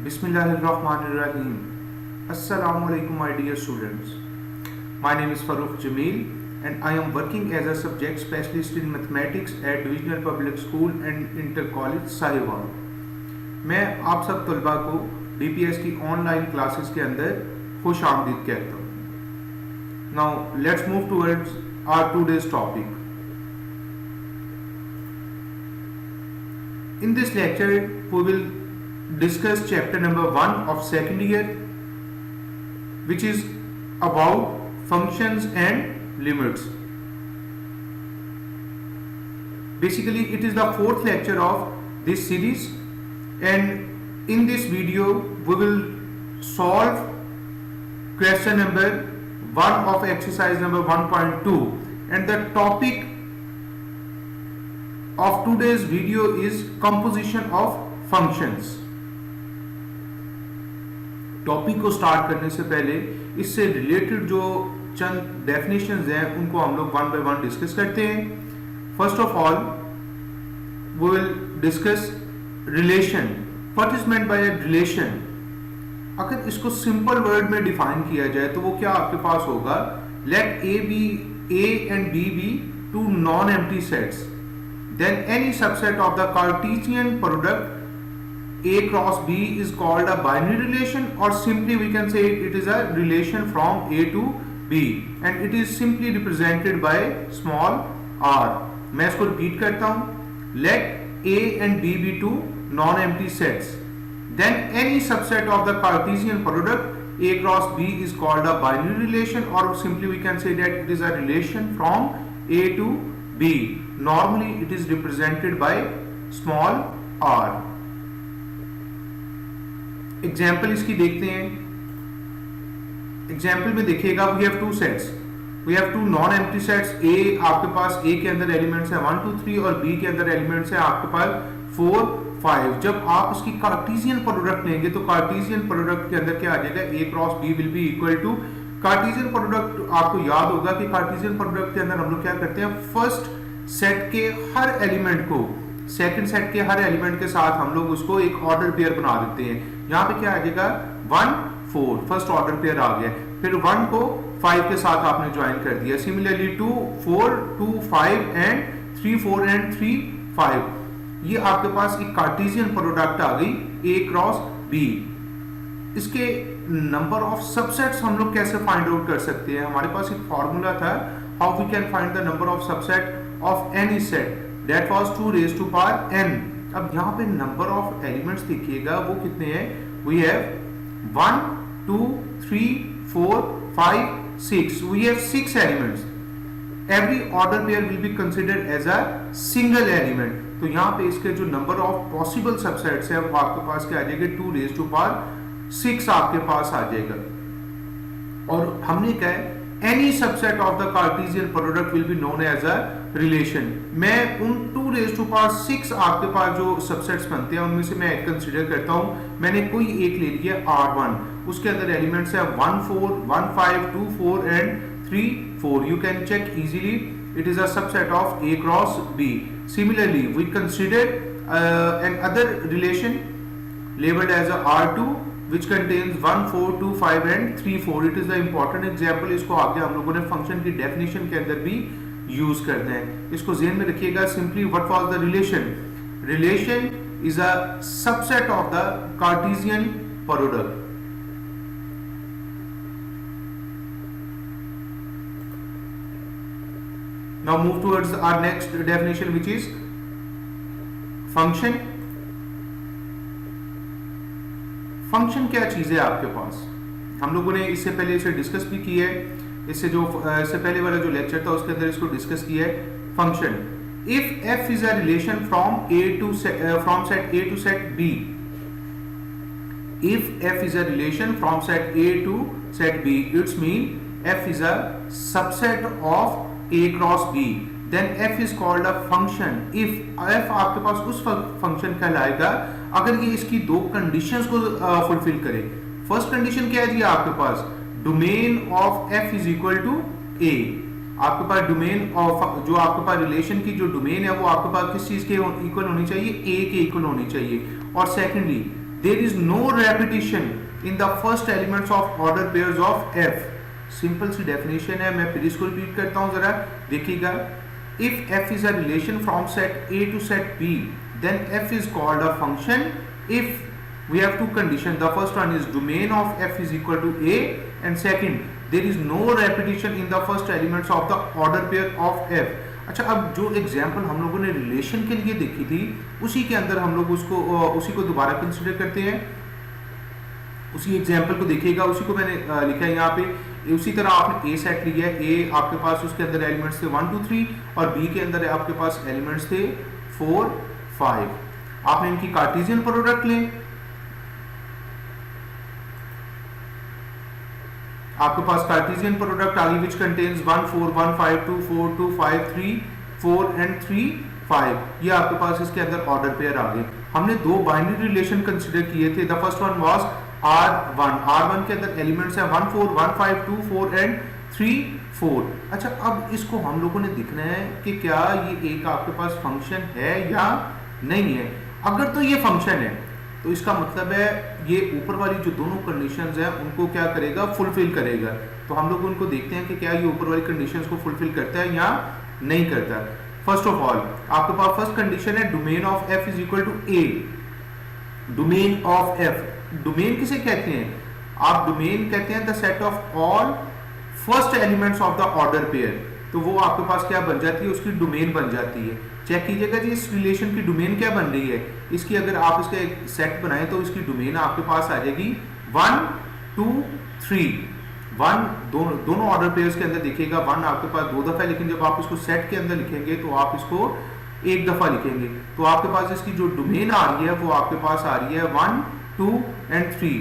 Bismillahirrahmanirrahim. Assalamu alaikum, my dear students. My name is Farooq Jameel and I am working as a subject specialist in mathematics at Divisional Public School and Inter College Sahiwal. मैं आप सब तलबा को DPS की online classes के अंदर खुश आमदीद कहता हूँ. Now let's move towards our today's topic. In this lecture we will discuss chapter number 1 of second year, which is about functions and limits. Basically it is the fourth lecture of this series, and in this video we will solve question number 1 of exercise number 1.2, and the topic of today's video is composition of functions. Topic को start करने से पहले इससे related जो चंद definitions हैं उनको हम लोग वन बाय वन डिस्कस करते हैं. First of all we will discuss relation. What is meant by relation? अगर इसको सिंपल वर्ड में डिफाइन किया जाए तो वो क्या आपके पास होगा? Let A and B be two non empty sets, then any subset of the Cartesian product A cross B is called a binary relation, or simply we can say it is a relation from A to B, and it is simply represented by small r. मैं इसको repeat करता हूँ. Let A and B be two non-empty sets, then any subset of the Cartesian product A cross B is called a binary relation, or simply we can say that it is a relation from A to B. Normally it is represented by small r. Example इसकी देखते हैं. Example में देखिएगा we have two sets, we have two non empty sets. A आपके पास ए के अंदर elements है 1 2 3 और बी के अंदर एलिमेंट्स है आपके पास 4 5. जब आप इसकी कार्टेशियन प्रोडक्ट लेंगे तो कार्टेशियन प्रोडक्ट के अंदर क्या आ जाएगा? A cross B will be equal to Cartesian product. आपको याद होगा कि कार्टेशियन प्रोडक्ट के अंदर हम लोग क्या करते हैं? फर्स्ट सेट के हर एलिमेंट को सेकंड सेट के हर एलिमेंट के साथ हम लोग उसको एक ऑर्डर पेयर बना देते हैं. यहाँ पे क्या आ जाएगा? 1 4 फर्स्ट ऑर्डर पेयर आ गया. फिर 1 को 5 के साथ आपने ज्वाइन कर दिया. Similarly 2 4 2 5 and 3 4 and 3 5. ये आपके पास एक कार्टेशियन प्रोडक्ट आ गई A क्रॉस B. इसके नंबर ऑफ सबसेट्स हम लोग कैसे फाइंड आउट कर सकते हैं? हमारे पास एक फॉर्मूला था, how we can find the number of subset of any set, that was 2 raise to power n. अब यहाँ पे नंबर ऑफ एलिमेंट्स देखिएगा वो कितने हैं? We have 1 2 3 4 5 6. We have 6 elements. Every order pair will be considered as a single element. तो यहाँ पे इसके जो नंबर ऑफ पॉसिबल सबसेट्स है वो आपके पास क्या आ जाएगा? 2 रेज़ टू पावर 6 आपके पास आ जाएगा. और हमने क्या है? Any subset of the Cartesian product will be known as a relation. मैं उन 2 रेज़ टू पावर 6 आपके पास जो सबसेट्स बनते हैं उनमें से मैं एक कंसीडर करता हूं. मैंने कोई एक ले लिया R1, उसके अंदर एलिमेंट्स है 1 4 1 5 2 4 and 3 4. You can check easily it is a subset of A cross B. Similarly we considered another relation labeled as a R2 which contains 1 4 2 5 and 3 4. it is the important example. इसको आगे हम लोगों ने function की definition के अंदर भी use करना है. इसको ध्यान में रखिएगा. Simply what was the relation? Relation is a subset of the Cartesian product. Now move towards our next definition, which is function. Function क्या चीज है आपके पास? हम लोगों ने इससे पहले इसे डिस्कस भी किया है. इससे पहले वाला जो लेक्चर था उसके अंदर इसको डिस्कस किया है. Function, if f is a relation from set A to set B, if f is a relation from set A to set B, it's mean f is a subset of A cross B, then f is called a function. if f आपके पास उस function कहलाएगा अगर ये इसकी दो conditions को fulfil करे. First condition क्या है जी आपके पास? Domain of f is equal to A. आपके पास डोमेन ऑफ जो आपके पास रिलेशन की जो डोमेन है वो आपके पास किस चीज के इक्वल होनी चाहिए? A के इक्वल होनी चाहिए. और secondly there is no repetition in the first elements of order pairs of f। Simple सी डेफिनेशन है, मैं फिर इसको रिपीट करता हूं, जरा देखिएगा। If f is a relation from set A to set B, then f is called a function if we have two conditions. The first one is domain of f is equal to A, and second there is no repetition in the first elements of the order pair of f। अच्छा, अब जो example हम लोगों ने relation के लिए देखी थी उसी के अंदर हम लोग उसी को दोबारा कंसिडर करते हैं। उसी एग्जाम्पल को देखिएगा, उसी को मैंने लिखा है यहाँ पे। उसी तरह आपने ए सेट लिया है, ए आपके पास उसके अंदर एलिमेंट्स थे 1 2 3 और बी के अंदर आपके पास एलिमेंट्स थे 4 5। आपने इनकी कार्टेशियन प्रोडक्ट लें, आपके पास कार्टेशियन प्रोडक्ट आ गई विच कंटेन्स 1 4 1 5 2 4 2 5 3 4 एंड 3 5। ये आपके पास इसके अंदर ऑर्डर पेयर आ गए। हमने दो बाइनरी रिलेशन कंसीडर किए थे। The first one was R1 के अंदर एलिमेंट्स है 1 4 1 5 2 4 एंड 3 4। अच्छा, अब इसको हम लोगों ने देखना है कि क्या ये एक आपके पास फंक्शन है या नहीं है। अगर तो ये फंक्शन है तो इसका मतलब है ये ऊपर वाली जो दोनों कंडीशंस हैं उनको क्या करेगा, फुलफिल करेगा। तो हम लोग उनको देखते हैं कि क्या ये ऊपर वाली कंडीशंस को फुलफिल करता है या नहीं करता। फर्स्ट ऑफ ऑल आपके पास फर्स्ट कंडीशन है domain of f is equal to a। Domain of f, domain किसे कहते हैं? आप डोमेन कहते हैं the set of all first elements of the order pair. तो वो आपके पास क्या बन जाती है, उसकी डोमेन बन जाती है। चेक कीजिएगा जी इस रिलेशन की डोमेन क्या बन रही है। इसकी अगर आप इसका एक सेट बनाएं तो इसकी डोमेन आपके पास आ जाएगी 1 2 3। 1 दोनों ऑर्डर पेयर्स के अंदर देखिएगा 1 आपके पास 2 दफा है, लेकिन जब आप इसको सेट के अंदर लिखेंगे तो आप इसको एक दफा लिखेंगे। तो आपके पास इसकी जो डोमेन आ रही है वो आपके पास आ रही है 1 2 एंड 3।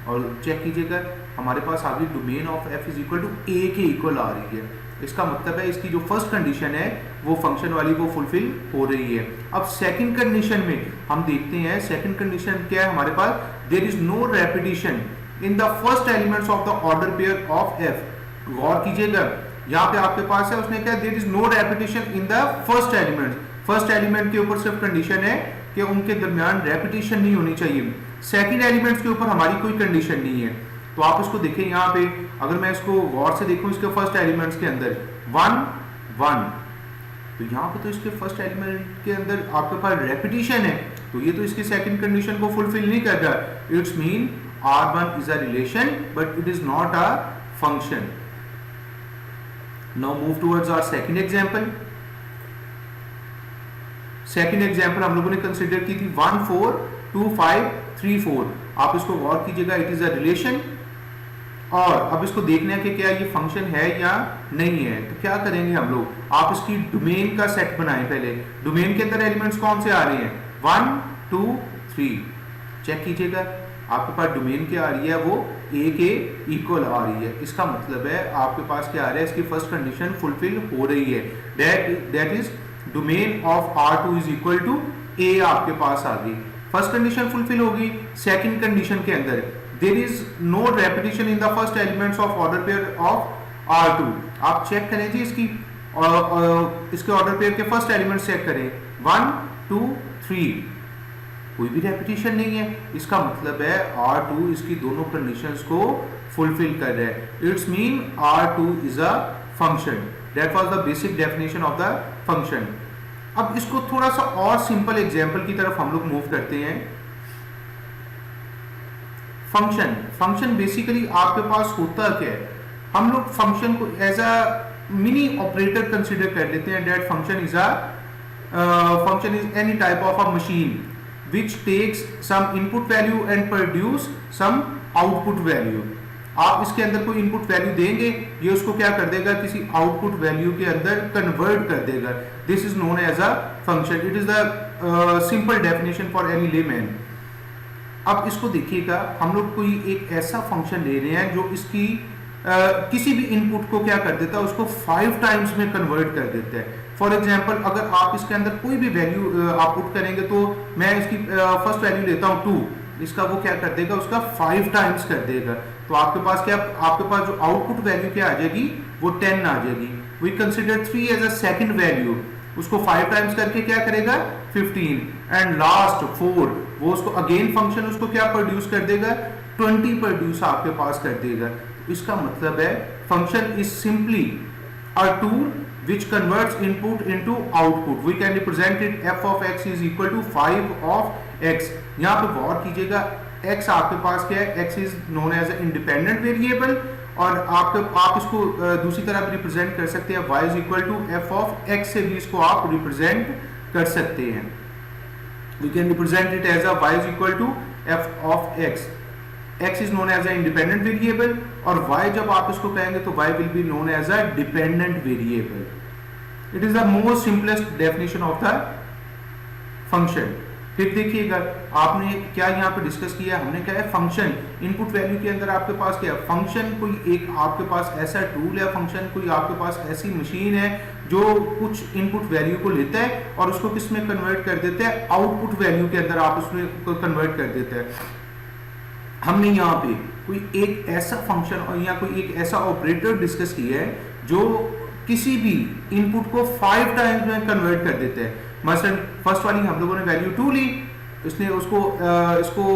और चेक कीजिएगा हमारे पास आ गई domain of f is equal to a के इक्वल आ रही है। इसका मतलब है इसकी जो फर्स्ट कंडीशन है वो फंक्शन वाली वो फुलफिल हो रही है। अब सेकंड कंडीशन में हम देखते हैं, सेकंड कंडीशन क्या है हमारे पास, there is no repetition in the first elements of the order pair of f। गौर कीजिएगा यहाँ पे आपके पास है, उसने क्या there is no repetition in the first element. First element के ऊपर सिर्फ कंडीशन है कि उनके दरमियान रेपिटेशन नहीं होनी चाहिए। सेकंड एलिमेंट्स के ऊपर हमारी कोई कंडीशन नहीं है। तो आप इसको देखें यहाँ पे, अगर मैं इसको गौर से देखूं इसके फर्स्ट एलिमेंट्स के अंदर 1 1, तो यहाँ पे तो इसके फर्स्ट एलिमेंट के अंदर आपके पास रेपिटेशन है, तो ये तो इसकी सेकंड कंडीशन को फुलफिल नहीं कर रहा। It's mean R1 is a relation but it is not a function. Now move towards our second example. Second example हम लोगों ने कंसीडर की थी 1 4 2 5 3 4। आप इसको गौर कीजिएगा, इट इज अ रिलेशन। और अब इसको देखना है कि क्या ये फंक्शन है या नहीं है। तो क्या करेंगे हम लोग, आप इसकी डोमेन का सेट बनाएं। पहले डोमेन के अंदर एलिमेंट्स कौन से आ रहे हैं 1 2 3। चेक कीजिएगा आपके पास डोमेन क्या आ रही है, वो a के इक्वल आ रही है। इसका मतलब है आपके पास क्या आ रहा है, इसकी फर्स्ट कंडीशन फुलफिल हो रही है। That is domain of R2 is equal to a आपके पास आ गई। फर्स्ट कंडीशन फुलफिल होगी। सेकंड कंडीशन के अंदर there is no repetition in the first elements of order pair of R2। आप चेक करें जी इसकी इसके ऑर्डर पेयर के फर्स्ट एलिमेंट चेक करें 1 2 3, कोई भी रेपिटेशन नहीं है। इसका मतलब है R2 इसकी दोनों कंडीशंस को फुलफिल कर रहा है। It's mean R2 is a function. That was the basic definition of the function. अब इसको थोड़ा सा और सिंपल एग्जांपल की तरफ हम लोग मूव करते हैं। फंक्शन बेसिकली आपके पास होता क्या है, हम लोग फंक्शन को as a mini operator consider कर लेते हैं। That function is any type of a machine which takes some input value and produce some output value। आप इसके अंदर कोई इनपुट वैल्यू देंगे, ये उसको क्या कर देगा, किसी आउटपुट वैल्यू के अंदर कन्वर्ट कर देगा। This is known as a function. It is the simple definition for any layman. अब इसको देखिएगा, हम लोग कोई एक ऐसा फंक्शन ले रहे हैं जो इसकी किसी भी इनपुट को क्या कर देता है, उसको 5 टाइम्स में कन्वर्ट कर देता है। फॉर एग्जाम्पल अगर आप इसके अंदर कोई भी वैल्यू आप पुट करेंगे, तो मैं इसकी फर्स्ट वैल्यू लेता हूँ 2, इसका वो क्या कर देगा, उसका 5 टाइम्स कर देगा। तो आपके पास जो आउटपुट वैल्यू क्या आ जाएगी, वो 10 आ जाएगी। We consider 3 as a second value, उसको 5 टाइम्स करके क्या करेगा, 15 एंड लास्ट 4 वो उसको अगेन फंक्शन उसको क्या प्रोड्यूस कर देगा 20 प्रोड्यूस आपके पास कर देगा। इसका मतलब है function is simply a tool which converts input into output. We can represent it f of x is equal to 5 of x। यहाँ पे गौर कीजिएगा x आपके पास क्या है, x is known as an independent variable और आप इसको दूसरी तरह भी रिप्रेजेंट कर सकते हैं y is equal to f of x से भी इसको आप रिप्रेजेंट कर सकते हैं। We can represent it as a y is equal to f of x। x is known as an independent variable और y जब आप इसको कहेंगे तो y will be known as a dependent variable। It is the most simplest definition of the function। फिर देखिएगा आपने क्या यहाँ पे डिस्कस किया, हमने क्या है फंक्शन इनपुट वैल्यू के अंदर आपके पास क्या है, फंक्शन कोई एक आपके पास ऐसा टूल है, फंक्शन कोई आपके पास ऐसी मशीन है जो कुछ इनपुट वैल्यू को लेता है और उसको किस में कन्वर्ट कर देता है, आउटपुट वैल्यू के अंदर आप उसमें कन्वर्ट कर देते हैं। हमने यहाँ पे कोई एक ऐसा फंक्शन और या कोई एक ऐसा ऑपरेटर डिस्कस किया है जो किसी भी इनपुट को 5 टाइम्स में कन्वर्ट कर देते हैं। मसलन फर्स्ट वाली हम लोगों ने वैल्यू 2 ली, इसने इसको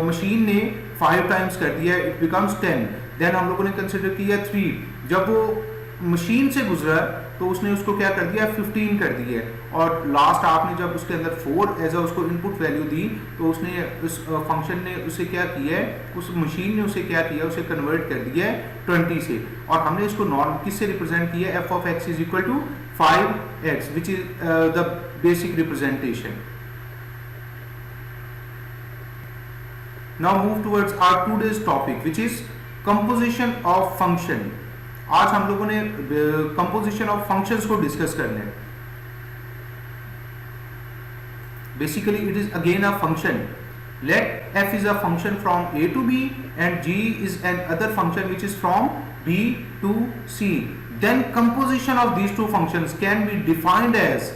मशीन ने 5 टाइम्स कर दिया, इट बिकम्स 10। देन हम लोगों ने कंसिडर किया 3, जब वो मशीन से गुजरा तो उसने उसको क्या कर दिया 15 कर दिया और लास्ट आपने जब उसके अंदर 4 एज अ उसको इनपुट वैल्यू दी तो उसने उस फंक्शन ने उसे क्या किया है, उस मशीन ने उसे क्या किया, उसे कन्वर्ट कर दिया है 20 से और हमने इसको नॉर्म किससे रिप्रेजेंट किया है, f of x is equal to 5x which is the basic representation। Now move towards our today's topic which is composition of function। आज हम लोगों ने कंपोजिशन ऑफ फंक्शंस को डिस्कस करना है। Basically it is again a function. Let f is a function from a to b and g is an other function which is from b to c, then composition of these two functions can be defined as,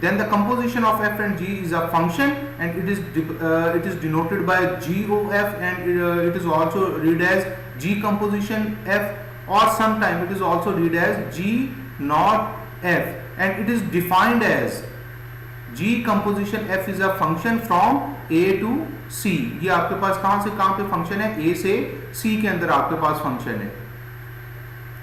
then the composition of f and g is a function and it is denoted by GOF and it is also read as g composition f or sometime it is also read as g not f and it is defined as g composition f is a function from a to c। ये आपके पास कहां से कहां पे function है, a से c के अंदर आपके पास फंक्शन है।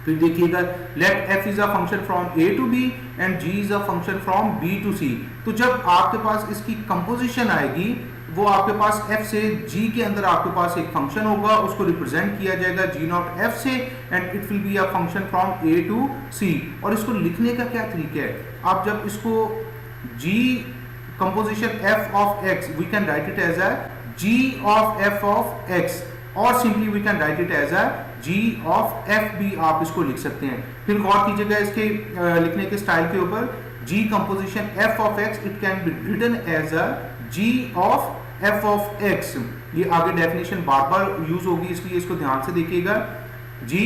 फिर देखिएगा let f is a function from a to b and g is a function from b to c। तो जब आपके पास इसकी कंपोजिशन आएगी वो आपके पास f से g के अंदर आपके पास एक फंक्शन होगा, उसको रिप्रेजेंट किया जाएगा g नॉट f से and it will be a function from a to c। और इसको लिखने का क्या तरीका है, आप जब इसको g composition f of x we can write it as a g of f of x और simply we can write it as a g of f भी आप इसको लिख सकते हैं। फिर गौर कीजिएगा इसके लिखने के स्टाइल के ऊपर, g composition f of x it can be written as a g of f of x। ये आगे डेफिनेशन बार बार यूज होगी इसलिए इसको ध्यान से देखिएगा। g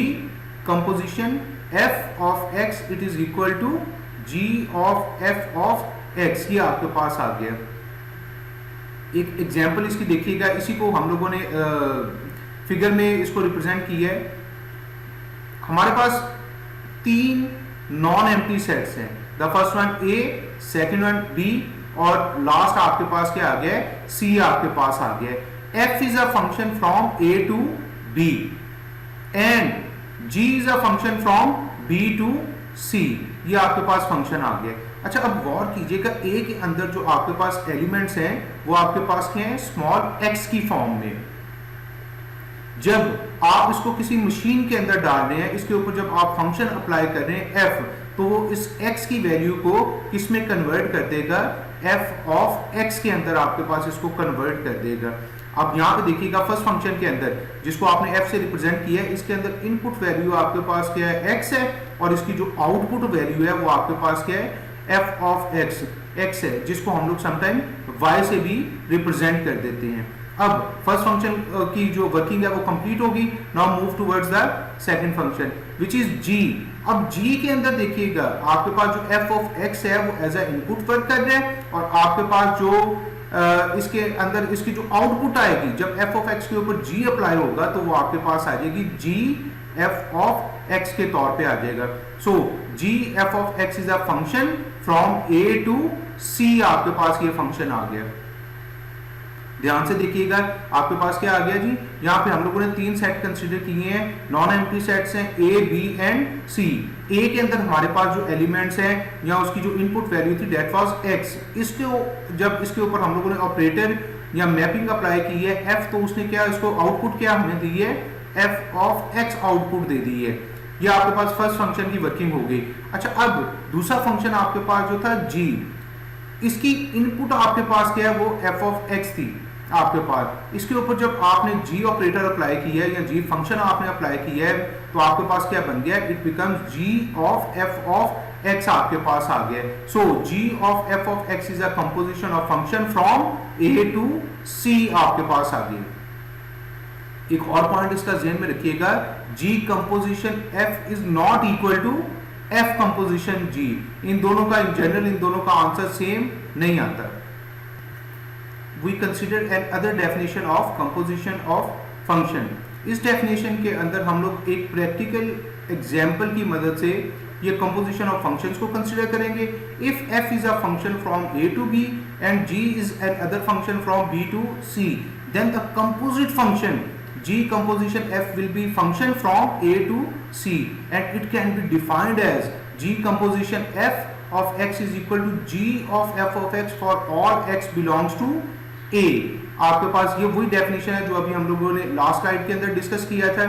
composition f of x it is equal to g of f of x। ये आपके पास आ गया। एक एग्जांपल इसकी देखिएगा, इसी को हम लोगों ने फिगर में इसको रिप्रेजेंट किया है। हमारे पास 3 नॉन एम्प्टी सेट्स हैं, the first one a, second one b और लास्ट आपके पास क्या आ गया है, c आपके पास आ गया है। f is a function from a to b and g is a function from b to c। ये आपके पास फंक्शन आ गया। अच्छा अब गौर कीजिएगा a के अंदर जो आपके पास एलिमेंट्स हैं वो आपके पास क्या है, स्मॉल x की फॉर्म में। जब आप इसको किसी मशीन के अंदर डाल रहे हैं, इसके ऊपर जब आप फंक्शन अप्लाई कर रहे हैं f, तो वो इस x की वैल्यू को किसमें कन्वर्ट कर देगा, f ऑफ x के अंदर आपके पास इसको कन्वर्ट कर देगा। अब यहाँ पे देखिएगा फर्स्ट फंक्शन के अंदर जिसको आपने f से रिप्रेजेंट किया है, इसके अंदर इनपुट वैल्यू आपके पास क्या है, x है और इसकी जो आउटपुट वैल्यू है वो आपके पास क्या है, f ऑफ x है, जिसको हम लोग समटाइम y से भी रिप्रेजेंट कर देते हैं। अब फर्स्ट फंक्शन की जो वर्किंग है वो कंप्लीट होगी। Now move towards the second function which is g। अब g के अंदर देखिएगा आपके पास जो f ऑफ x है वो एज अ इनपुट वर्क कर रहा है और आपके पास जो इसके अंदर इसकी जो आउटपुट आएगी जब f ऑफ x के ऊपर g अप्लाई होगा तो वो आपके पास आ जाएगी g f ऑफ x के तौर पे आ जाएगा। सो g f of x is a function from a to सी आपके पास ये फंक्शन आ गया। ध्यान से देखिएगा, आपके पास क्या आ गया जी, यहाँ पे हम लोगों ने तीन सेट कंसीडर किए हैं, नॉन एम्प्टी सेट्स हैं ए, बी एंड सी। ए के अंदर हमारे पास जो एलिमेंट्स हैं या उसकी जो इनपुट वैल्यू थी डेट वाज एक्स। जब इसके ऊपर हम लोगों ने ऑपरेटर या मैपिंग अप्लाई की है एफ, तो उसने क्या, इसको आउटपुट क्या हमें दी है, एफ ऑफ एक्स आउटपुट दे दी है। ये आपके पास फर्स्ट फंक्शन की वर्किंग हो गई। अच्छा, अब दूसरा फंक्शन आपके पास जो था जी, इसकी इनपुट आपके पास क्या है, वो एफ ऑफ एक्स थी आपके पास। इसके ऊपर जब आपने जी ऑपरेटर अप्लाई किया है या जी फंक्शन आपने अप्लाई किया है, तो आपके पास क्या बन गया, it becomes G of F of X आपके पास आ गया। So G of F of x is a composition of function from A to C आपके पास आ गई। एक और पॉइंट इसका ध्यान में रखिएगा, G composition F is not equal to F composition G. इन दोनों का इन जनरल इन दोनों का आंसर सेम नहीं आता। We consider another definition of composition of function। इस definition के अंदर हम लोग एक practical example की मदद से ये composition of functions को consider करेंगे। If f is a function from a to b and g is another function from b to c, then the composite function g composition f will be function from a to c and it can be defined as g composition f of x is equal to g of f of x for all x belongs to ए। आपके पास ये वही definition है जो अभी हम लोगों ने last slide के अंदर डिस्कस किया था।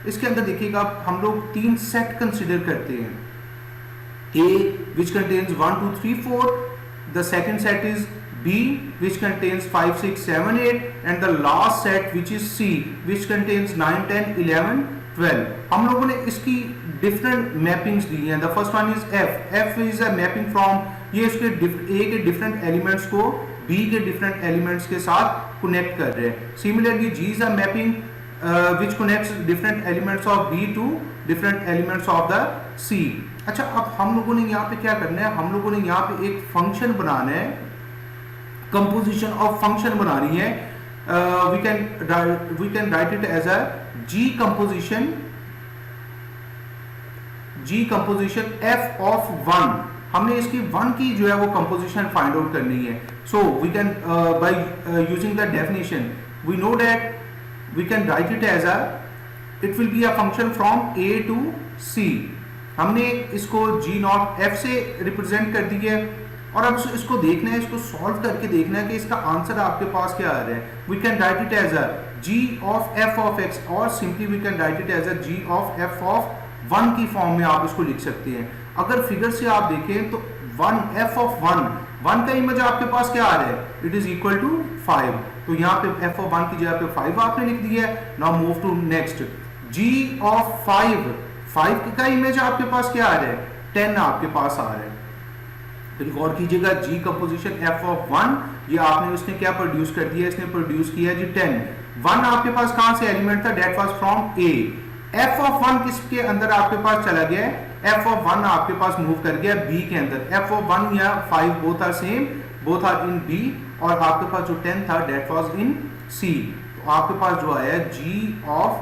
इसके अंदर देखिएगा, हम लोग तीन सेट कंसीडर करते हैं, A which contains 1 2 3 4, the second set is B which contains 5 6 7 8 and the last set which is C which contains 9 10 11 12। हम लोगों ने इसकी डिफरेंट मैपिंग्स दी हैं। The first one is F. F is a mapping from, ये इसके A के different elements को बी के डिफरेंट एलिमेंट्स के साथ कनेक्ट कर रहे हैं। Similarly G is a mapping which connects different elements of B to different elements of the C. अच्छा, अब हम लोगों ने यहाँ पे क्या करना है, हम लोगों ने यहाँ पे एक फंक्शन बनाना है, कंपोजिशन ऑफ फंक्शन बनानी है। We can write it as a g composition f of 1। हमने इसकी 1 की जो है वो कंपोजिशन फाइंड आउट करनी है। So we can by using the definition we know that we can write it as a, it will be a function from A to C. हमने इसको जी नॉट एफ से represent कर दी है और अब इसको देखना है, इसको सॉल्व करके देखना है कि इसका आंसर आपके पास क्या आ रहा है। We can write it as a ji of F of X और simply we can write it as a ji of F of 1 की फॉर्म में आप इसको लिख सकते हैं। अगर फिगर से आप देखें तो 1 f of 1 का इमेज आपके पास क्या आ रहा है, इट इज इक्वल टू 5। तो यहाँ पे f of 1 की जगह पे 5 आपने लिख दिया है। Now move to next, g of 5 का इमेज आपके पास क्या आ रहा है, 10 आपके पास आ रहा है। तो गौर कीजिएगा, g कंपोजिशन f of 1, ये आपने उसने क्या प्रोड्यूस कर दिया, इसने प्रोड्यूस किया जी 10। 1 आपके पास कहां से एलिमेंट था, that was from a। f of 1 किसके अंदर आपके पास चला गया है, f of 1 आपके पास मूव कर गया b के अंदर। f of 1 या 5 both are same, both are in b, और आपके पास जो 10 था डेट वाज इन c। तो आपके पास जो आया g ऑफ,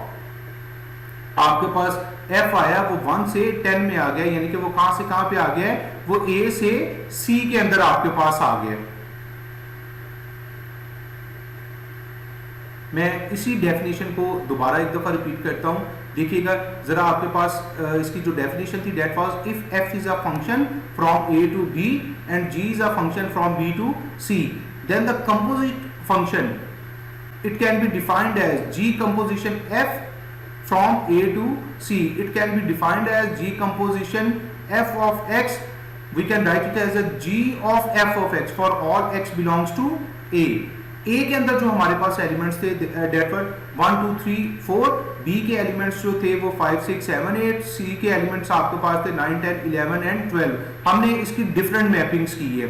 आपके पास f आया वो 1 से 10 में आ गया, यानी कि वो कहां से कहां पे आ गया, वो a से c के अंदर आपके पास आ गया। मैं इसी डेफिनेशन को दोबारा एक दफा रिपीट करता हूं, देखिएगा जरा। आपके पास इसकी जो डेफिनेशन थी, that was if f is a function from a to b and g is a function from b to c, then the composite function it can be defined as g composition f from a to c. It can be defined as g composition f of x. We can write it as a g of f of x for all x belongs to a. a के अंदर जो हमारे पास elements थे date वर 1 2 3 4, b के elements जो थे वो 5 6 7 8, c के एलिमेंट्स आपके पास थे 9 10 11 एंड 12। हमने इसकी डिफरेंट मैपिंग्स की है।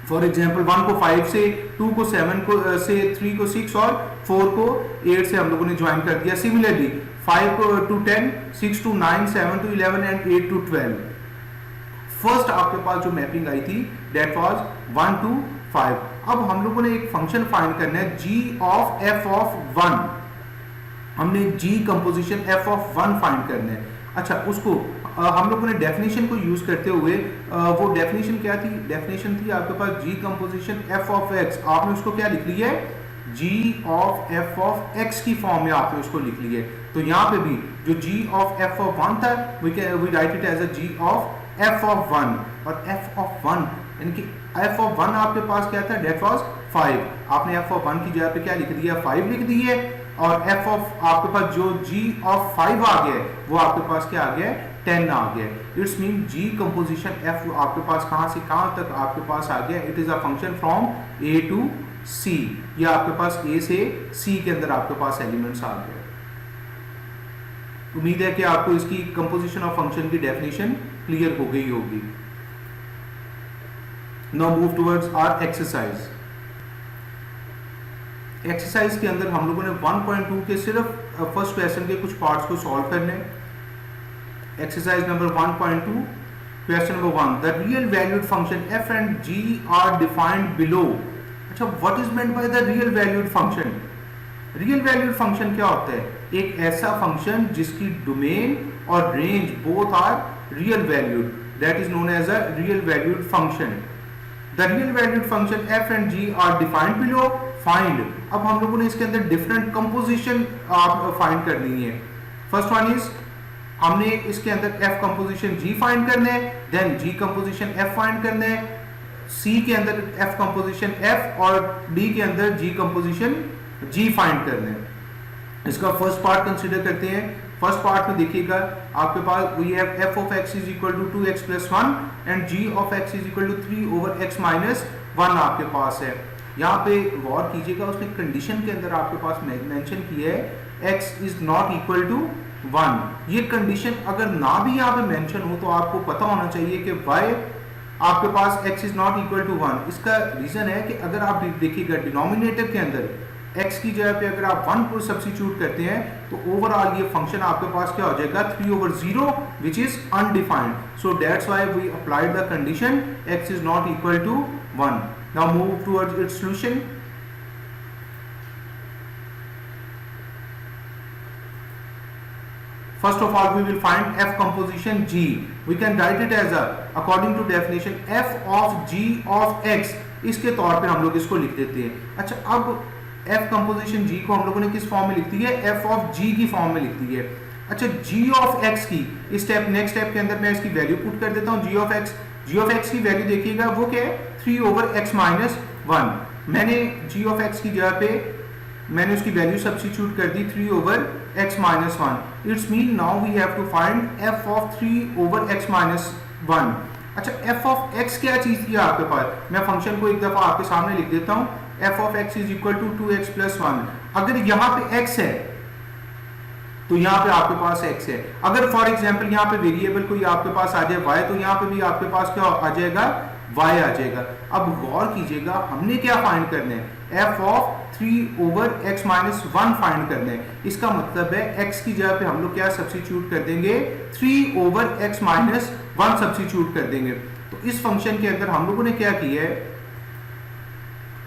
फॉर एग्जाम्पल 1 को 5 से, 2 को 7 को से, 3 को 6 और 4 को 8 से हम लोगों ने ज्वाइन कर दिया। Similarly 5 to 10, 6 to 9, 7 to 11 and 8 to 12। First आपके पास जो मैपिंग आई थी डेट वाज 1 to 5। अब हम लोगों ने एक फंक्शन फाइंड करना है g ऑफ f of 1। हमने g composition f of 1 find करना है। अच्छा, उसको हम लोगों ने डेफिनेशन को यूज करते हुए वो डेफिनेशन क्या थी, डेफिनेशन थी आपके पास जी कंपोजिशन एफ ऑफ एक्स, आपने उसको क्या लिख लिया है, जी ऑफ एफ ऑफ एक्स की फॉर्म में आपने उसको लिख लिया है। तो यहाँ पे भी जो g of F of one था we write it as a ji of F of one, और एफ ऑफ वन यानी कि एफ ऑफ वन आपके पास क्या था, डेट वाज 5, आपने एफ ऑफ वन की जगह पे क्या लिख दिया, 5 लिख दी है, और एफ ऑफ आपके पास जो जी ऑफ 5 आ गया है वो आपके पास क्या आ गया है, 10 आ गया है। It's mean g composition f आपके पास कहां से कहां तक आपके पास आ गया, it is a function from A to C, या आपके पास ए से सी के अंदर आपके पास एलिमेंट्स आ गए। उम्मीद है कि आपको इसकी कंपोजिशन ऑफ फंक्शन की डेफिनेशन क्लियर हो गई होगी। Now move towards our exercise. Exercise के अंदर हम लोगों ने 1.2 के सिर्फ फर्स्ट क्वेश्चन के कुछ पार्ट्स को सॉल्व करने। Exercise number 1.2 question number 1, the real valued function f and g are defined below. अच्छा, what is meant by the real valued function? Real valued function क्या होता है? एक ऐसा फंक्शन जिसकी डोमेन और range both are real valued, that is known as a real valued function. The real valued function f and g are defined below, find. अब हम लोगों ने इसके अंदर डिफरेंट कंपोजिशन आप फाइंड करनी है। फर्स्ट वन इज हमने इसके अंदर f कंपोजिशन g फाइंड करने हैं, then g composition f find करने हैं, c के अंदर f कंपोजिशन f और d के अंदर g कंपोजिशन g फाइंड करने हैं। इसका फर्स्ट पार्ट कंसीडर करते हैं। फर्स्ट पार्ट में देखिएगा आपके पास we have f of x is equal to 2x plus 1 and g of x is equal to 3 over x minus 1 आपके पास है। यहाँ पे गौर कीजिएगा, उसने कंडीशन के अंदर आपके पास मेंशन किया है x is not equal to 1। ये कंडीशन अगर ना भी यहाँ पे मेंशन हो तो आपको पता होना चाहिए कि y आपके पास x is not equal to 1। इसका रीजन है कि अगर आप देखिएगा डिनोमिनेटर के अंदर x की जगह पे अगर आप 1 को सब्स्टिट्यूट करते हैं तो ओवरऑल ये फंक्शन आपके पास क्या हो जाएगा, 3 over 0 which is undefined. So that's why we applied the condition x is not equal to 1. Now move towards its solution. First of all, we will find f composition g. We can write it as a, according to definition, f of g of x. इसके तौर पे हम लोग इसको लिख देते हैं। अच्छा, अब f कंपोजिशन g को हम लोगों ने किस फॉर्म में लिख दी है, f of g की फॉर्म में लिख दी है। अच्छा, g of x की इस स्टेप नेक्स्ट स्टेप के अंदर मैं इसकी वैल्यू पुट कर देता हूँ। g of x की वैल्यू देखिएगा वो क्या है, 3 over x minus 1। मैंने g of x की जगह पे मैंने उसकी वैल्यू सब्स्टिट्यूट कर दी 3 over x minus 1। It's mean now we have to find f of 3 over x minus 1। अच्छा, f of x क्या चीज थी आपके पास, मैं फंक्शन को एक दफा आपके सामने लिख देता हूँ। f of x is equal to 2x plus 1। अगर यहाँ पे x है तो यहाँ पे आपके पास x है। अगर फॉर एग्जांपल यहाँ पे वेरिएबल कोई आपके पास आ जाए y, तो यहाँ पे भी आपके पास क्या आ जाएगा, y आ जाएगा। अब गौर कीजिएगा, हमने क्या फाइंड करना है, f of 3 over x minus 1 find करना है। इसका मतलब है x की जगह पे हम लोग क्या सब्स्टिट्यूट कर देंगे, 3 over x minus 1 सब्स्टिट्यूट कर देंगे। तो इस फंक्शन के अंदर हम लोगों ने क्या किया है,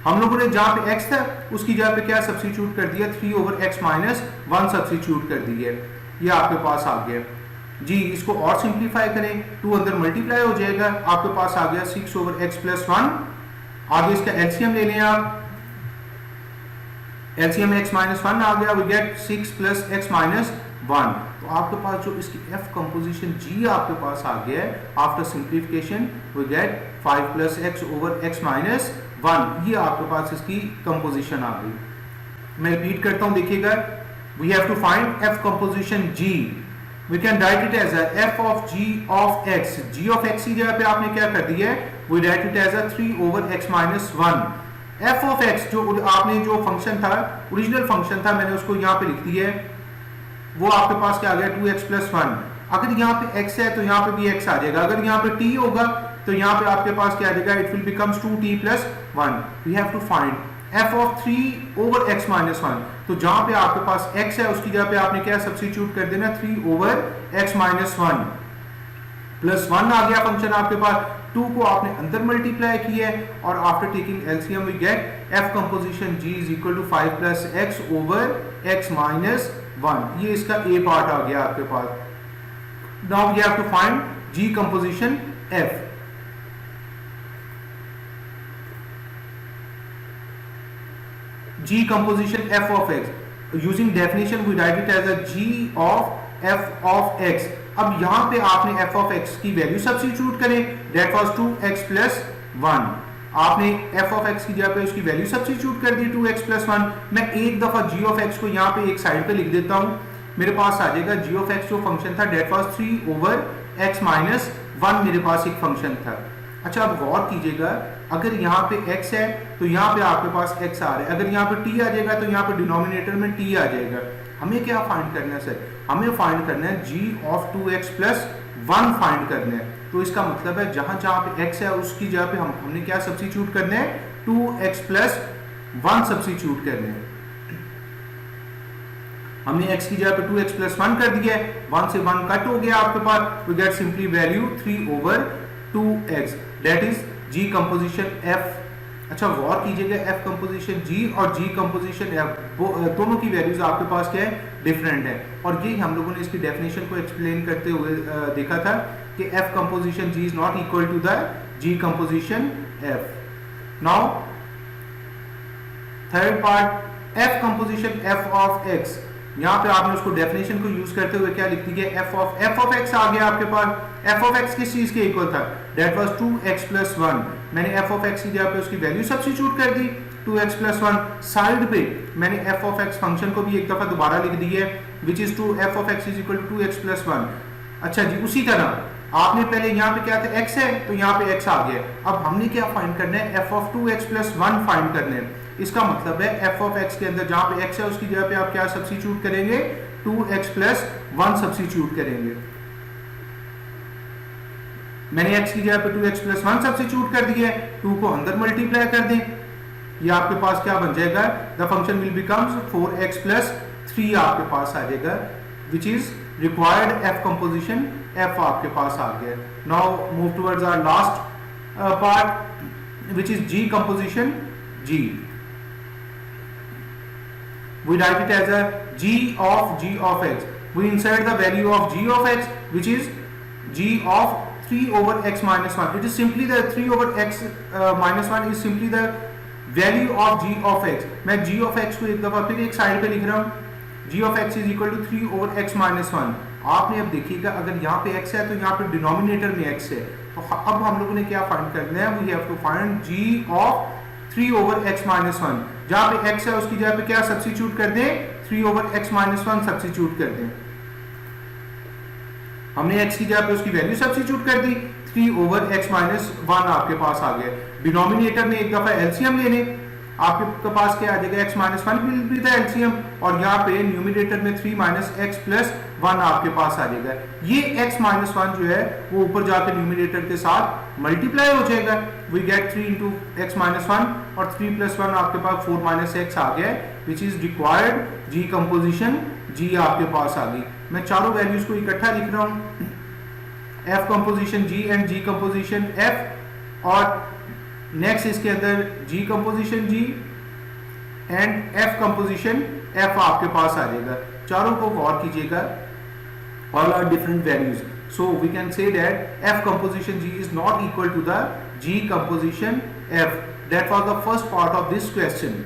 हम लोगों ने जहां पे x था उसकी जगह पे क्या सब्स्टिट्यूट कर दिया, 3 over x minus 1 सब्स्टिट्यूट कर दिया। ये आपके पास आ गया जी। इसको और सिंप्लीफाई करें, 2 अंदर मल्टीप्लाई हो जाएगा, आपके पास आ गया 6 over x plus 1। आगे इसका एलसीएम ले लें आप, एलसीएम x minus 1 आ गया, we get 6 plus x minus 1। तो आपके पास जो इसकी f कंपोजिशन g आपके पास आ गया है, after simplification we get 5 plus x over x minus 1। ये आपके पास इसकी कंपोजिशन आ गई। मैं रिपीट करता हूं, देखिएगा, we have to find f composition g। We can write it as f of g of x। g of x की जगह पे आपने क्या कर दिया है, we write it as 3 over x minus 1। f of x जो आपने जो फंक्शन था, ओरिजिनल फंक्शन था, मैंने उसको यहाँ पे लिख दिया है, वो आपके पास क्या आ गया, 2x plus 1। अगर यहाँ पे x है तो यहाँ पे भी x आ जाएगा। अगर यहाँ पे t होगा तो यहाँ पे आपके पास क्या आ जाएगा, it will becomes 2t plus 1। We have to find f of 3 over x minus 1। तो जहां पे आपके पास x है उसकी जगह पे आपने क्या सब्स्टिट्यूट कर देना, 3 over x minus 1 प्लस 1 आ गया फंक्शन आपके पास। 2 को आपने अंदर मल्टीप्लाई किया है और after taking LCM we get f composition g is equal to 5 plus x over x minus 1। ये इसका a पार्ट आ गया आपके पास। Now we have to find G composition F. G composition F of x. Using definition we write it as a G of F of x. अब यहाँ पे आपने f of x की value substitute करें, that was 2x plus 1. आपने f of x की जगह पे उसकी वैल्यू सब्स्टिट्यूट कर दी 2x plus 1. मैं एक दफा g of x को यहाँ पे एक साइड पे लिख देता हूँ, मेरे पास आ जाएगा g of x जो फंक्शन था that was 3 over x minus 1 मेरे पास एक फंक्शन था. अच्छा अब गौर कीजिएगा, अगर यहाँ पे x है तो यहाँ पे आपके पास x आ रहा है, अगर यहाँ पे t आ जाएगा तो यहाँ पे डिनोमिनेटर में t आ जाएगा. हमें क्या फाइंड करना है सर? हमें फाइंड करना है g of 2x plus 1 find करना है. तो इसका मतलब है जहां जहां पे x है उसकी जगह पे हमने क्या सब्स्टिट्यूट करना है? 2x plus 1 सब्स्टिट्यूट करना है. हमने x की जगह पे 2x plus 1 कर दिया है, 1 से 1 कट हो गया आपके पास, we get simply value 3 over 2x. That is G composition F. अच्छा गौर कीजिएगा, F कंपोजिशन G और G कंपोजिशन F दोनों की वैल्यूज आपके पास क्या है? डिफरेंट है. और ये हम लोगों ने इसकी डेफिनेशन को एक्सप्लेन करते हुए देखा था कि F composition G is not equal to the G composition F. Now third part, F composition F of x. यहाँ पे आपने उसको डेफिनेशन को यूज करते हुए क्या लिख दिया? f of x आ गया आपके पास. f of x किस चीज के इक्वल था? that was 2x plus 1. मैंने f of x की जगह पे उसकी वैल्यू सब्स्टिट्यूट कर दी 2x plus 1. साइड पे मैंने f of x फंक्शन को भी एक दफा दोबारा लिख दी है which is 2 f of x is equal to 2x plus 1. अच्छा जी, उसी तरह आपने पहले यहाँ पे क्या था? x है तो यहाँ पे x आ गया. अब हमने क्या फाइंड करना है? f of 2x plus 1 find करना है. इसका मतलब है f of x के अंदर जहां पे x है उसकी जगह पे आप क्या सब्स्टिट्यूट करेंगे? 2x plus 1 सब्स्टिट्यूट करेंगे. मैंने x की जगह पे 2x plus 1 सब्स्टिट्यूट कर दिया है, 2 को अंदर मल्टीप्लाई कर दें, ये आपके पास क्या बन जाएगा? The function will becomes 4x plus 3 आपके पास आ जाएगा, which is required f composition f आपके पास आ गया. Now move towards our last part which is G composition G. We write it as a G of x. We insert the value of G of x which is G of 3 over x minus 1. It is simply the 3 over x minus 1 is simply the value of G of x. मैं G of x को एक दफा फिर एक side पे लिख रहा हूँ, G of x is equal to 3 over x minus 1. आपने अब देखिएगा अगर यहाँ पे x है तो यहाँ पे डिनोमिनेटर में x है, तो अब हम लोगों ने क्या फाइंड करना है? We have to find G of 3 over x minus 1. जहां पे x है उसकी जगह पे क्या सब्स्टिट्यूट कर दें? 3 over x minus 1 सब्स्टिट्यूट कर दें. हमने x की जगह पे उसकी वैल्यू सब्स्टिट्यूट कर दी, 3 over x minus 1 आपके पास आ गया. डिनोमिनेटर में एक दफा एलसीएम ले लें, आपके पास क्या आ जाएगा? x minus 1 will be the LCM, और यहाँ पे न्यूमिनेटर में 3 minus x plus 1 आपके पास आ जाएगा. ये x minus 1 जो है वो ऊपर जाकर न्यूमिनेटर के साथ मल्टीप्लाई हो जाएगा. We get 3 into x minus 1 और 3 plus 1 आपके पास 4 minus x आ गया, which is required G composition G आपके पास आ गई. मैं चारों वैल्यूज को इकट्ठा लिख रहा हूँ, F composition G and G composition F, और नेक्स्ट इसके अंदर G composition G and F composition F आपके पास आ जाएगा. चारों को गौर कीजिएगा, all are different values. So we can say that F composition G is not equal to the G composition F. That was the first part of this question.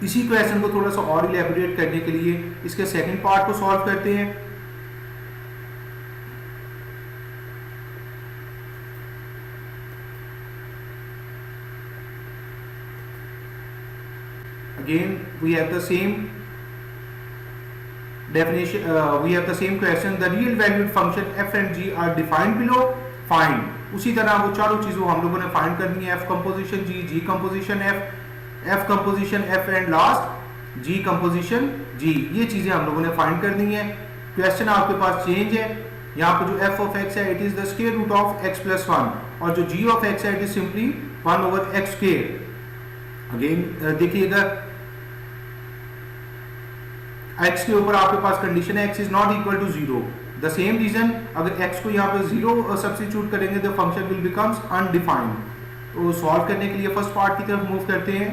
इसी question को थोड़ा सा और इलैबोरेट करने के लिए इसके सेकंड पार्ट को सॉल्व करते हैं. Again we have the same definition, we have the same question. The real valued function f and g are defined below. Find. उसी तरह वो चारों चीजों हम लोगों ने फाइंड करनी है. F composition G, G composition F, F composition F and last G composition G. ये चीजें हम लोगों ने फाइंड करनी है. क्वेश्चन आपके पास चेंज है, यहाँ पे जो f of x है it is the square root of x plus 1, और जो g of x है it is simply 1 over x square. Again देखिएगा x के ऊपर आपके पास कंडीशन है x is not equal to 0. The same reason, अगर x को यहाँ पे 0 सब्स्टिट्यूट करेंगे the function will becomes undefined. तो सॉल्व करने के लिए फर्स्ट पार्ट की तरफ मूव करते हैं.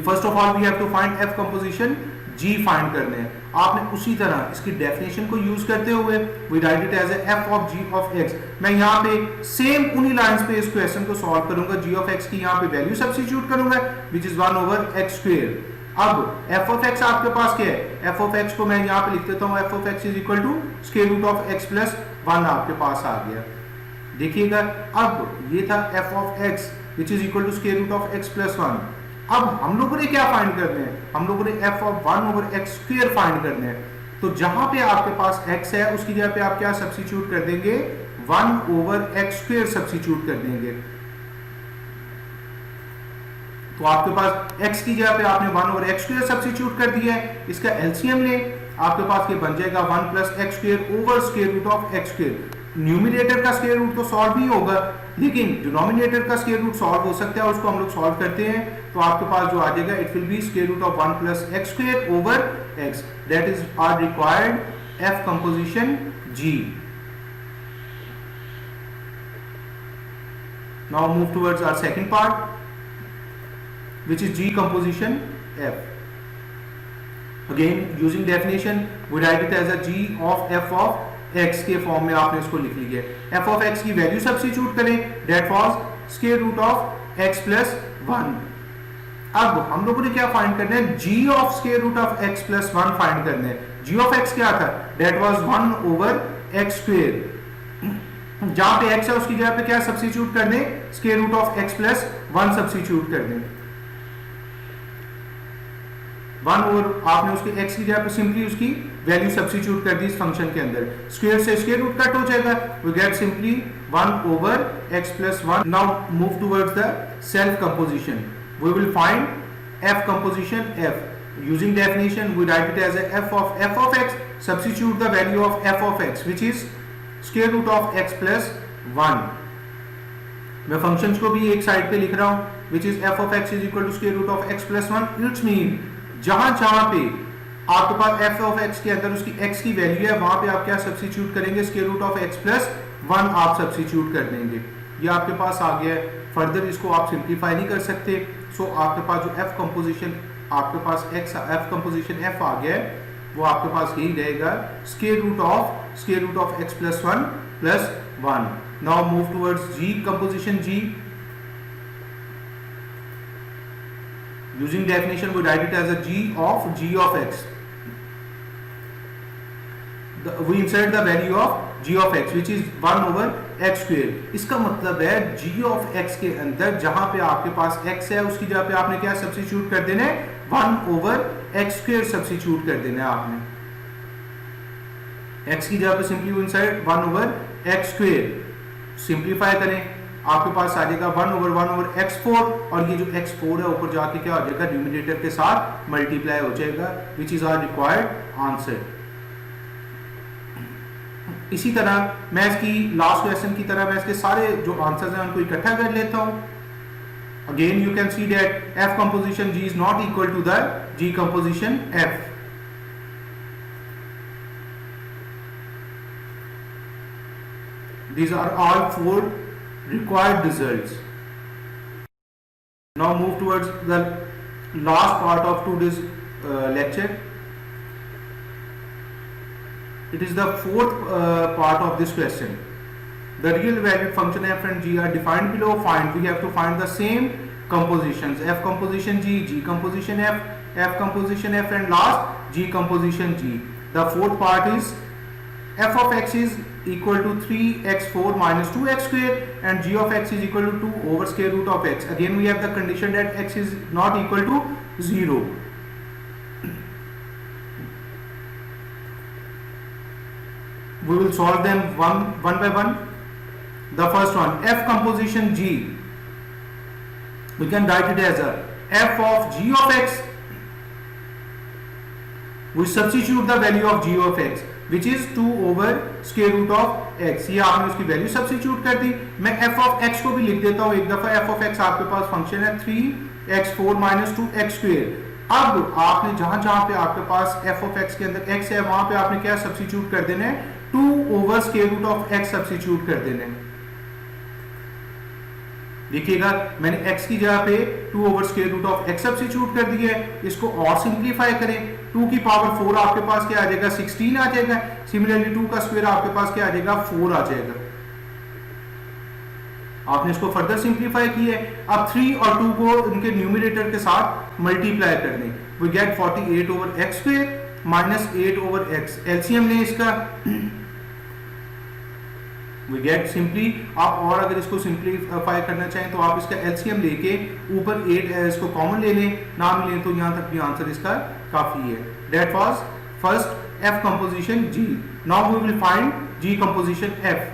First of all we have to find f composition g find करने हैं। आपने उसी तरह इसकी डेफिनेशन को यूज करते हुए we write it as f of g of x. मैं यहाँ पे सेम उन्हीं लाइंस पे इस क्वेश्चन को सॉल्व करूंगा। जी ऑफ एक्स की यहाँ पे वैल्यू सब्स्टिट्यूट करूंगा which is 1 over x square. अब एफ ऑफ एक्स आपके पास क्या है, एफ ऑफ एक्स को मैं यहाँ पे लिख देता हूँ, f of x is equal to square root of x plus 1 आपके पास आ गया। देखिएगा अब ये था f of x which is equal to square root of x plus 1। अब हम लोगों ने क्या फाइंड करने हैं, हम लोगों ने F of 1 over x square find करने हैं। तो जहां पे आपके पास x है उसकी जगह पे आप क्या सब्स्टिट्यूट कर देंगे, 1 ओवर एक्स स्क्वायर सब्स्टिट्यूट कर देंगे। तो आपके पास x की जगह पे आपने 1 ओवर एक्स स्क्वायर सब्स्टिट्यूट कर दिया है। इसका एलसीएम ले, आपके पास ये बन जाएगा 1 plus x square over square root of x square. Numerator का स्क्वायर रूट तो सॉल्व ही होगा, लेकिन डिनोमिनेटर का स्क्वायर रूट सॉल्व हो सकता है, उसको हम लोग सॉल्व करते हैं। तो आपके पास जो आ जाएगा it will be square root of 1 plus x square over x. That is our required f composition g. Now move towards our second part which is G composition F. Again using definition we write it as a G of F of X के form में आपने इसको लिख लिया है। F of X की value substitute करें, that was square root of X plus 1। अब हम लोगों ने क्या फाइंड करना है, G of square root of X plus 1 find करना है। G of X क्या था, that was 1 over X square। जहां पे X है उसकी जगह पे क्या सब्स्टिट्यूट कर दें, square root of X plus 1 substitute कर दें। 1 ओवर आपने उसके x की जगह पे सिंपली उसकी वैल्यू सब्स्टिट्यूट कर दी इस फंक्शन के अंदर। स्क्वायर से स्क्वायर रूट कट हो जाएगा, we get simply 1 over x plus 1। Now move towards the self composition. We will find f composition f using definition we write it as a f of x, substitute the value of f of x which is square root of x plus 1। मैं functions को भी एक side पे लिख रहा हूं which is f of x is equal to square root of x plus 1। It's mean जहां जहां पे आपके पास f of x के अंदर उसकी x की वैल्यू है वहां पे आप क्या सब्स्टिट्यूट करेंगे, square root of x plus 1 आप सब्स्टिट्यूट कर देंगे। ये आपके पास आ गया है। फर्दर इसको आप सिंप्लीफाई नहीं कर सकते। सो आपके पास जो f कंपोजिशन आपके पास f कंपोजिशन f आ गया है वो आपके पास यही रहेगा, square root of x plus 1 plus 1। Now move towards g composition g। Using definition we write it as a g of x। We insert the value of g of x which is 1 over x square। इसका मतलब है g of x के अंदर जहां पे आपके पास x है उसकी जगह पे आपने क्या सब्स्टिट्यूट कर देना है, 1 ओवर x स्क्वायर सब्स्टिट्यूट कर देना है आपने। x की जगह पे simply insert 1 over x square. Simplify करें, आपके पास आ जाएगा 1 ओवर x4 और ये जो x4 है ऊपर जाके क्या हो जाएगा, न्यूमिनेटर के साथ मल्टीप्लाई हो जाएगा which is our required answer. इसी तरह मैं इसकी लास्ट क्वेश्चन की तरह मैं इसके सारे जो आंसर्स हैं उनको इकट्ठा कर लेता हूं। Again you can see that f composition g is not equal to the g composition f। These are all 4 required results. Now move towards the last part of today's lecture. It is the fourth part of this question. The real valued function f and g are defined below. We have to find the same compositions, f composition g, g composition f, f composition f, and last g composition g. The fourth part is f of x is equal to 3x4 minus 2x square and g of x is equal to 2 over square root of x. Again we have the condition that x is not equal to 0. We will solve them one by one. The first one, f composition g, we can write it as a f of g of x. We substitute the value of g of x which is 2 over square root of x। ये आपने उसकी value substitute कर दी। मैं f of x को भी लिख देता हूँ एक दफा। f of x आपके पास फंक्शन है 3x4 minus 2x square। अब आपने जहां जहां पे आपके पास f of x के अंदर x है वहां पे आपने क्या सब्स्टिट्यूट कर देना है, 2 over square root of x substitute कर देना है। देखिएगा मैंने x की जगह पे 2 over square root of x substitute कर दिया है। इसको और सिंप्लीफाई करें, 2 की पावर 4 आपके पास क्या आ जाएगा 16 आ जाएगा। सिमिलरली 2 का स्क्वायर आपके पास क्या आ जाएगा 4 आ जाएगा। आपने इसको फर्दर सिंप्लीफाई किया है। अब 3 और 2 को इनके न्यूमरेटर के साथ मल्टीप्लाई कर दें, we get 48 over x square minus 8 over x। LCM लें इसका, वी गेट सिंपली। आप और अगर इसको सिंप्लीफाई करना चाहें तो आप इसका एलसीएम लेके ऊपर 8 इसको कॉमन ले लें, ना मिले तो यहां तक भी आंसर इसका काफी है। That was first f composition G। Now we will find G composition F।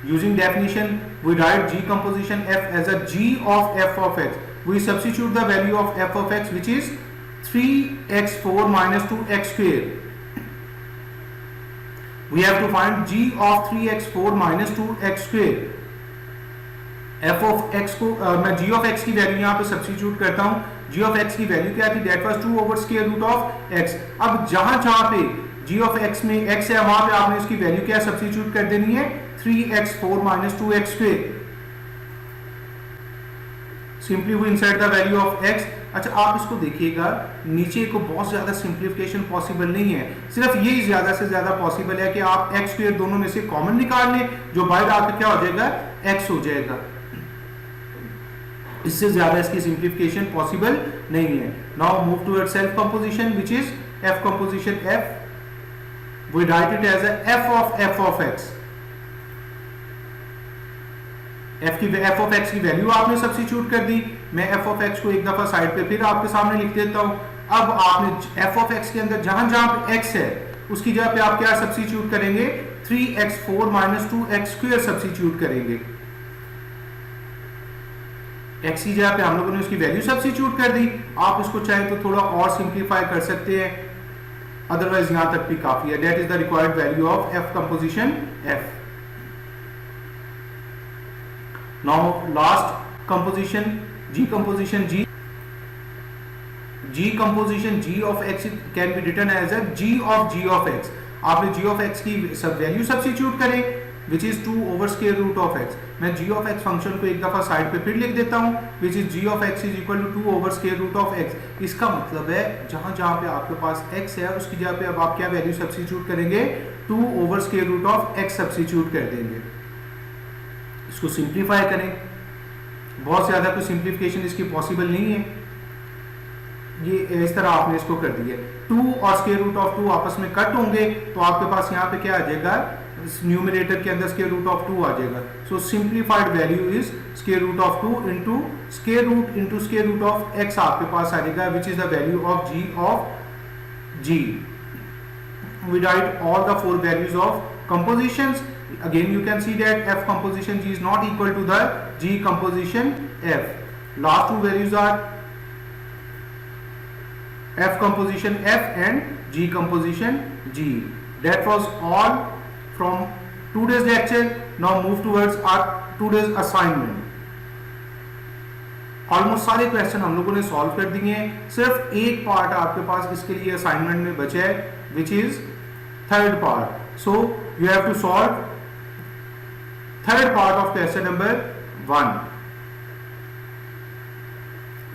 Using definition, we write G composition F as a G of f of x. We substitute the value of f of x, which is 3x4 minus 2x square. We have to find G of 3x4 minus 2x square. f of x को मैं G of x की value यहाँ पे substitute करता हूँ। G of x की value क्या थी? That was 2 over square root of x. अब जहां पे G of x में x है वहां पे आपने इसकी वैल्यू क्या सब्स्टिट्यूट कर देनी है 3x4 minus 2x square. Simply we insert the value of x. अच्छा आप इसको देखिएगा, नीचे को बहुत ज्यादा सिंप्लीफिकेशन पॉसिबल नहीं है, सिर्फ ये ज्यादा से ज्यादा पॉसिबल है कि आप x स्क्वायर दोनों में से कॉमन निकाल लें, जो बाहर आकर क्या हो जाएगा x हो जाएगा। इससे ज्यादा इसकी सिंप्लीफिकेशन पॉसिबल नहीं है। Now move toward self composition which is f composition f। we write it as a f of x। f of x की वैल्यू आपने सब्स्टिट्यूट कर दी। मैं f of x को एक दफा साइड पे फिर आपके सामने लिख देता हूं। अब आपने f of x के अंदर जहां जहां पे x है उसकी जगह पे आप क्या सब्स्टिट्यूट करेंगे 3x4 minus 2x square substitute करेंगे। x की जगह पे हम लोगों ने उसकी वैल्यू सब्स्टिट्यूट कर दी। आप इसको चाहे तो थोड़ा और सिंप्लीफाई कर सकते हैं, अदरवाइज यहां तक भी काफी है। That is the required value of f composition f। Now last composition G composition G composition G of x can be written as a G of x। आपने G of x की सब value substitute करें which is 2 over square root of x। मैं G of x function को एक दफा side पे फिर लिख देता हूं which is G of x is equal to 2 over square root of x। इसका मतलब है जहां जहां पे आपके पास x है उसकी जगह पे अब आप क्या वैल्यू सब्स्टिट्यूट करेंगे 2 over square root of x substitute कर देंगे। इसको सिंप्लीफाई करें, बहुत ज्यादा कोई सिंप्लीफिकेशन इसकी पॉसिबल नहीं है। ये इस तरह आपने इसको कर दिया। 2 और स्क्वायर रूट ऑफ 2 आपस में कट होंगे तो आपके पास यहाँ पे क्या आ जाएगा न्यूमरेटर के अंदर स्क्वायर रूट ऑफ 2 आ जाएगा। So simplified value is square root of 2 into square root of x आपके पास आ जाएगा which is the value of g। We write all the 4 values of compositions। Again you can see that f composition G is not equal to the G composition f। Last 2 values are f composition f and G composition G। That was all from today's lecture। Now move towards our today's assignment। Almost सारे question हम लोगों ने solve कर दिए हैं, सिर्फ एक part आपके पास इसके लिए असाइनमेंट में बचा है which is third part. So you have to solve third part of question number 1।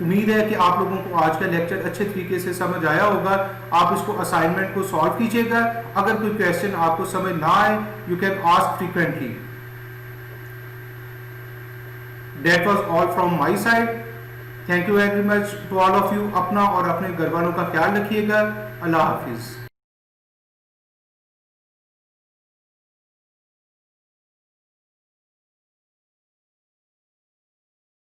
उम्मीद है कि आप लोगों को आज का लेक्चर अच्छे तरीके से समझ आया होगा। आप इसको असाइनमेंट को सॉल्व कीजिएगा। अगर कोई क्वेश्चन आपको समझ ना आए you can ask frequently. That was all from my side. Thank you very much to all of you. अपना और अपने घर वालों का ख्याल रखिएगा। अल्लाह हाफिज।